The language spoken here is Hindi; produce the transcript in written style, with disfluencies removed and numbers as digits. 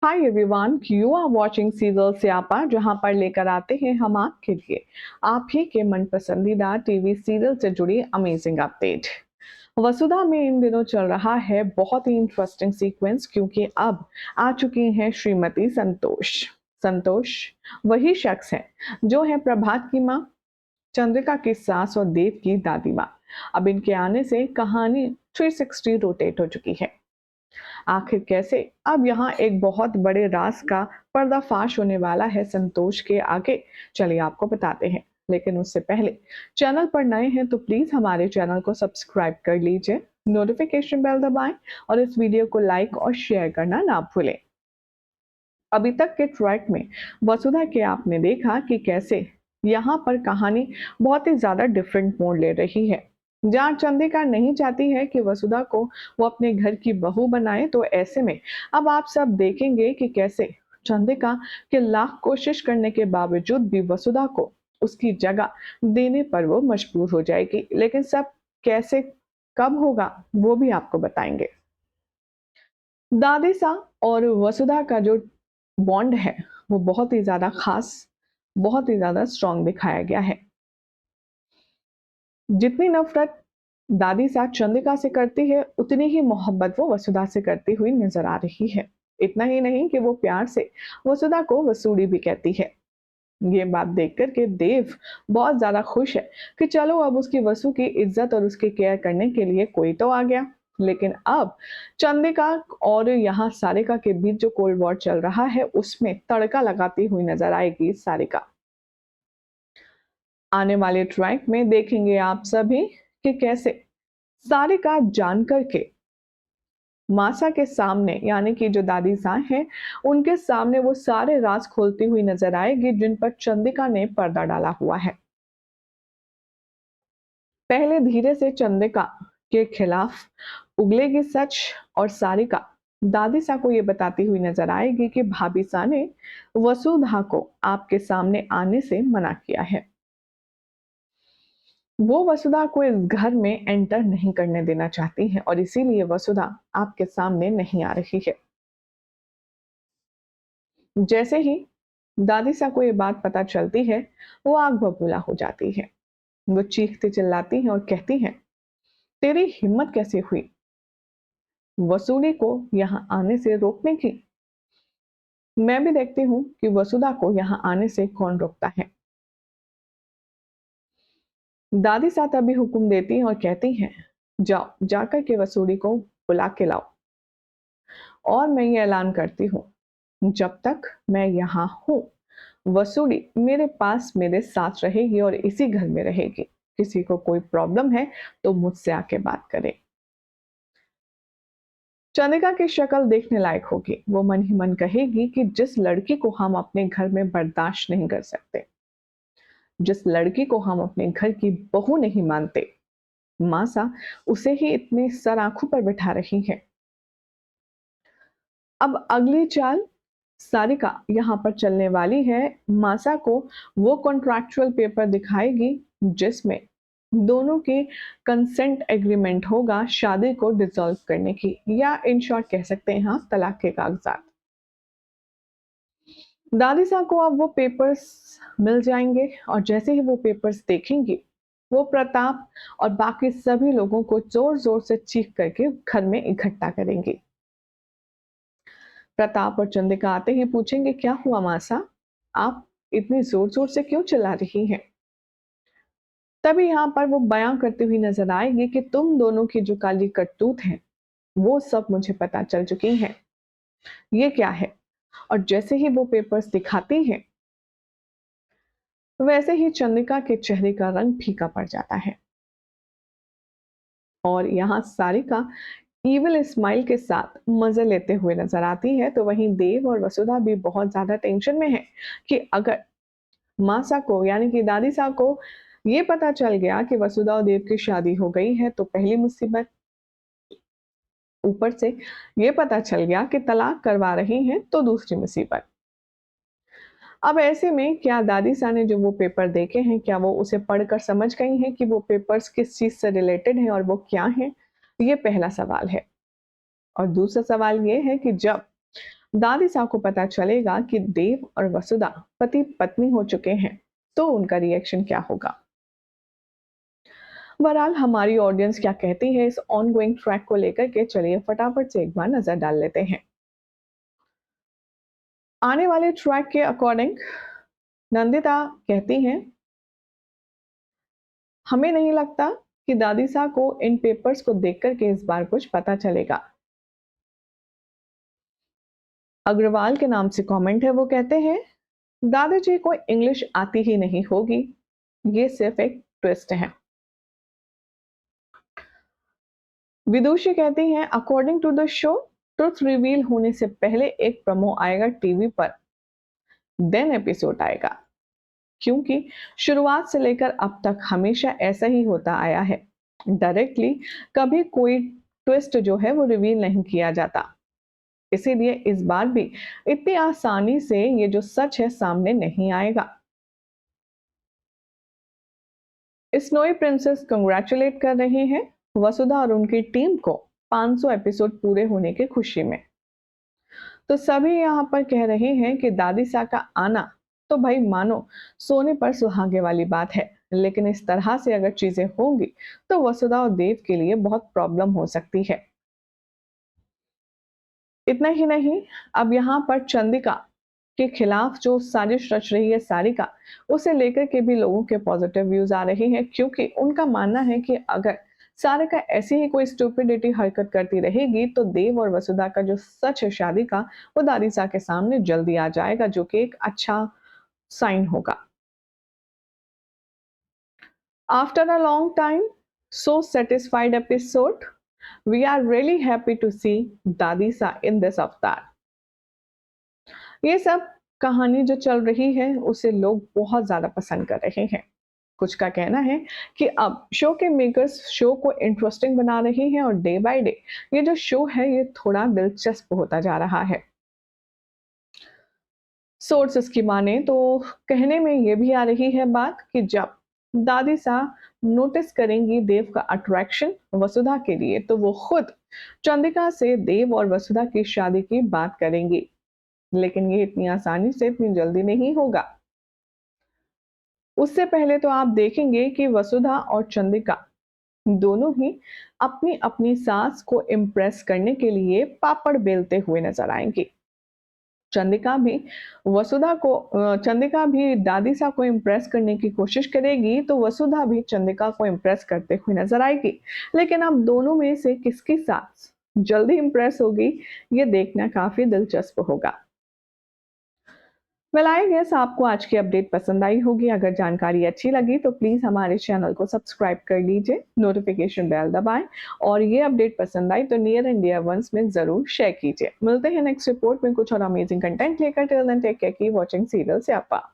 Hi everyone, you are watching serial Siyapa, जहां पर लेकर आते हैं हम आपके लिए आप ही के मन पसंदीदा टीवी सीरियल से जुड़ी अमेजिंग अपडेट। वसुधा में इन दिनों चल रहा है बहुत ही इंटरेस्टिंग सीक्वेंस, क्योंकि अब आ चुकी हैं श्रीमती संतोष। संतोष वही शख्स है जो है प्रभात की माँ, चंद्रिका की सास और देव की दादी माँ। अब इनके आने से कहानी 360 रोटेट हो चुकी है। आखिर कैसे? अब यहाँ एक बहुत बड़े राज का पर्दाफाश होने वाला है संतोष के आगे। चलिए आपको बताते हैं, लेकिन उससे पहले चैनल पर नए हैं तो प्लीज हमारे चैनल को सब्सक्राइब कर लीजिए, नोटिफिकेशन बेल दबाएं और इस वीडियो को लाइक और शेयर करना ना भूलें। अभी तक के ट्रैक में वसुधा के आपने देखा कि कैसे यहाँ पर कहानी बहुत ही ज्यादा डिफरेंट मोड़ ले रही है। जहाँ चंद्रिका नहीं चाहती है कि वसुधा को वो अपने घर की बहू बनाए, तो ऐसे में अब आप सब देखेंगे कि कैसे चंद्रिका के लाख कोशिश करने के बावजूद भी वसुधा को उसकी जगह देने पर वो मजबूर हो जाएगी। लेकिन सब कैसे, कब होगा, वो भी आपको बताएंगे। दादी सा और वसुधा का जो बॉन्ड है वो बहुत ही ज्यादा खास, बहुत ही ज्यादा स्ट्रांग दिखाया गया है। जितनी नफरत दादी सा चंद्रिका से करती है, उतनी ही मोहब्बत वो वसुधा से करती हुई नजर आ रही है। इतना ही नहीं कि वो प्यार से वसुधा को वसूड़ी भी कहती है। ये बात देख कर के देव बहुत ज्यादा खुश है कि चलो अब उसकी वसु की इज्जत और उसकी केयर करने के लिए कोई तो आ गया। लेकिन अब चंद्रिका और यहाँ सारिका के बीच जो कोल्ड वॉर चल रहा है, उसमें तड़का लगाती हुई नजर आएगी सारिका। आने वाले ट्रैक में देखेंगे आप सभी कि कैसे सारिका जानकर के मासा के सामने, यानी कि जो दादी सा हैं, उनके सामने वो सारे राज खोलती हुई नजर आएगी जिन पर चंद्रिका ने पर्दा डाला हुआ है। पहले धीरे से चंद्रिका के खिलाफ उगलेगी सच, और सारिका दादी सा को ये बताती हुई नजर आएगी कि भाभी सा ने वसुधा को आपके सामने आने से मना किया है। वो वसुधा को इस घर में एंटर नहीं करने देना चाहती है और इसीलिए वसुधा आपके सामने नहीं आ रही है। जैसे ही दादी सा को ये बात पता चलती है, वो आग बबूला हो जाती है। वो चीखती चिल्लाती हैं और कहती हैं, तेरी हिम्मत कैसे हुई वसूली को यहाँ आने से रोकने की? मैं भी देखती हूँ कि वसुधा को यहाँ आने से कौन रोकता है। दादी सा तभी हुक्म देती हैं और कहती हैं, जाओ जाकर के वसूली को बुला के लाओ। और मैं ये ऐलान करती हूँ, जब तक मैं यहाँ हूँ वसूली मेरे पास मेरे साथ रहेगी और इसी घर में रहेगी। किसी को कोई प्रॉब्लम है तो मुझसे आके बात करे। चंद्रिका की शक्ल देखने लायक होगी। वो मन ही मन कहेगी कि जिस लड़की को हम अपने घर में बर्दाश्त नहीं कर सकते, जिस लड़की को हम अपने घर की बहू नहीं मानते, मासा उसे ही इतने सर आंखों पर बैठा रही है। अब अगली चाल सारिका यहाँ पर चलने वाली है। मासा को वो कॉन्ट्रैक्चुअल पेपर दिखाएगी जिसमें दोनों की कंसेंट एग्रीमेंट होगा शादी को डिसॉल्व करने की, या इन शॉर्ट कह सकते हैं आप, तलाक के कागजात। दादी साहब को अब वो पेपर्स मिल जाएंगे और जैसे ही वो पेपर्स देखेंगी, वो प्रताप और बाकी सभी लोगों को जोर जोर से चीख करके घर में इकट्ठा करेंगी। प्रताप और चंद्रिका आते ही पूछेंगे, क्या हुआ मासा, आप इतनी जोर जोर से क्यों चिल्ला रही हैं? तभी यहाँ पर वो बयां करती हुई नजर आएगी कि तुम दोनों की जो काली करतूत है वो सब मुझे पता चल चुकी है। ये क्या है? और जैसे ही वो पेपर्स दिखाती है, वैसे ही चंद्रिका के चेहरे का रंग फीका पड़ जाता है और यहाँ सारिका इविल स्माइल के साथ मजे लेते हुए नजर आती है। तो वहीं देव और वसुधा भी बहुत ज्यादा टेंशन में है कि अगर मासा को, यानी कि दादी सा को ये पता चल गया कि वसुधा और देव की शादी हो गई है तो पहली मुसीबत, ऊपर से ये पता चल गया कि तलाक करवा रही हैं तो दूसरी मुसीबत। अब ऐसे में क्या दादी सा ने जो वो पेपर देखे हैं, क्या वो उसे पढ़कर समझ गई हैं कि वो पेपर्स किस चीज से रिलेटेड हैं और वो क्या हैं? ये पहला सवाल है। और दूसरा सवाल ये है कि जब दादी को पता चलेगा कि देव और वसुधा पति पत्नी हो चुके हैं, तो उनका रिएक्शन क्या होगा? बहरहाल हमारी ऑडियंस क्या कहती है इस ऑनगोइंग ट्रैक को लेकर के, चलिए फटाफट से एक बार नजर डाल लेते हैं। आने वाले ट्रैक के अकॉर्डिंग नंदिता कहती हैं, हमें नहीं लगता कि दादीसा को इन पेपर्स को देख करके इस बार कुछ पता चलेगा। अग्रवाल के नाम से कमेंट है, वो कहते हैं दादाजी को इंग्लिश आती ही नहीं होगी, ये सिर्फ एक ट्विस्ट है। विदुषी कहती हैं, according to the show truth reveal होने से पहले एक प्रोमो आएगा टीवी पर, देन एपिसोड आएगा, क्योंकि शुरुआत से लेकर अब तक हमेशा ऐसा ही होता आया है। डायरेक्टली कभी कोई ट्विस्ट जो है वो रिवील नहीं किया जाता, इसीलिए इस बार भी इतनी आसानी से ये जो सच है सामने नहीं आएगा। स्नोई प्रिंसेस कंग्रेचुलेट कर रहे हैं वसुधा और उनकी टीम को 500 एपिसोड पूरे होने की खुशी में। तो सभी यहाँ पर कह रहे हैं कि दादी सा का आना तो भाई मानो सोने पर सुहागे वाली बात है, लेकिन इस तरह से अगर चीजें होंगी तो वसुधा और देव के लिए बहुत प्रॉब्लम हो सकती है। इतना ही नहीं, अब यहाँ पर चंदिका के खिलाफ जो साजिश रच रही है सारिका, उसे लेकर के भी लोगों के पॉजिटिव व्यूज आ रहे हैं, क्योंकि उनका मानना है कि अगर सारिका ऐसी ही कोई स्टूपिडिटी हरकत करती रहेगी तो देव और वसुधा का जो सच है शादी का, वो दादीसा के सामने जल्दी आ जाएगा, जो कि एक अच्छा साइन होगा। After a long time, so satisfied episode, we are really happy to see Dadisa in this avatar. ये सब कहानी जो चल रही है उसे लोग बहुत ज्यादा पसंद कर रहे हैं। कुछ का कहना है कि अब शो के मेकर्स शो को इंटरेस्टिंग बना रहे हैं और डे बाय डे ये जो शो है ये थोड़ा दिलचस्प होता जा रहा है। सोर्सेस की माने तो कहने में ये भी आ रही है बात कि जब दादी सा नोटिस करेंगी देव का अट्रैक्शन वसुधा के लिए, तो वो खुद चंदिका से देव और वसुधा की शादी की बात करेंगी, लेकिन ये इतनी आसानी से इतनी जल्दी नहीं होगा। उससे पहले तो आप देखेंगे कि वसुधा और चंदिका दोनों ही अपनी अपनी सास को इम्प्रेस करने के लिए पापड़ बेलते हुए नजर आएंगी। चंदिका भी दादी सा को इम्प्रेस करने की कोशिश करेगी, तो वसुधा भी चंदिका को इम्प्रेस करते हुए नजर आएगी। लेकिन अब दोनों में से किसकी सास जल्दी इम्प्रेस होगी, ये देखना काफी दिलचस्प होगा। वेल आई गेस आपको आज की अपडेट पसंद आई होगी। अगर जानकारी अच्छी लगी तो प्लीज हमारे चैनल को सब्सक्राइब कर लीजिए, नोटिफिकेशन बेल दबाएं और ये अपडेट पसंद आई तो नियर एंड डियर वंस में जरूर शेयर कीजिए। मिलते हैं नेक्स्ट रिपोर्ट में कुछ और अमेजिंग कंटेंट लेकर। Till then take care, keep watching serial स्यापा।